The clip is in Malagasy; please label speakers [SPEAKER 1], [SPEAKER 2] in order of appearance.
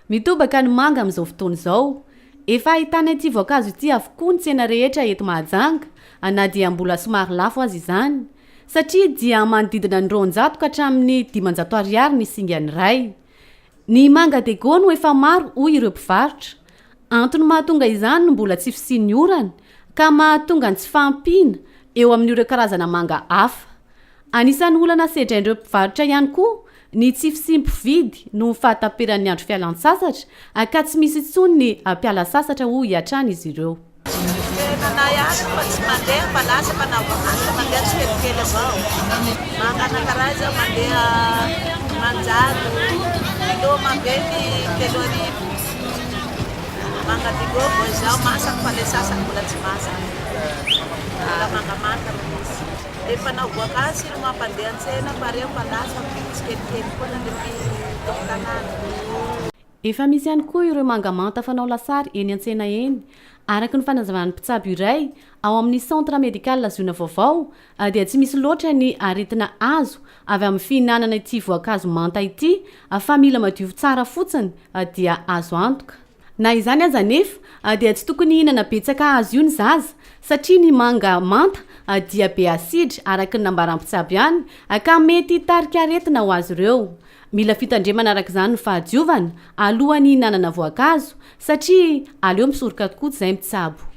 [SPEAKER 1] mitobaka ny manga amin'izao fotoana izao efa ahitana ity voankazo ity avokoa ny tsena rehetra eto Mahajanga na dia mbola somary lafo azy izany satria dia manodidina ny 900 ka hatramin'ny 500 ariary ny singany iray. Ny manga de gono efa maro hoy ireo mpivarotra. Antony mahatonga izany no mbola tsy fisian'ny orana ka mahatonga ny tsy fampiana eo amin'ireo karazana manga hafa. Anisan'ny olana sedrain'ireo mpivarotra ihany koa ny tsy fisimpividy no fahataperan'ny andro fialan-tsasatra ka tsy misy intsony ny mpiala sasatra hoy hatrany izy ireo.
[SPEAKER 2] Nanay azy fa tsy mandeha mbalasa mpanavoanasa mandeha tsy kelikely avao. Mangana karaza mandeha manjaro kilo mabeny 3 arivo. Manga digo izao masaka fa le sasany mbola tsy masaka. Manga manta misy. Efa na voankazo no mampandeha an-tsena pareo mbalasa tsy kelikely koa na tanàna.
[SPEAKER 1] Efa misy ihany koa ireo manga manta fanao lasary eny an-tsena eny. Araka ny fanazavan'ny mpitsabo iray ao amin'ny centre médical Laziona Vaovao dia tsy misy loatra ny aretina azo avy amin'ny fihinanana ity voankazo manta ity fa mila madio tsara fotsiny dia azo antoka. Na izany aza nefa dia tsy tokony hihinana betsaka azy io ny zaza satria ny manga manta dia be asidra araka ny nambaran'ny mpitsabo ihany ka mety hitarika aretina ho azy ireo. Mila fitandremana araka izany ny fahadiovana alohan'ny hihinanana voankazo satria aleo misoroka tokoa izay mpitsabo.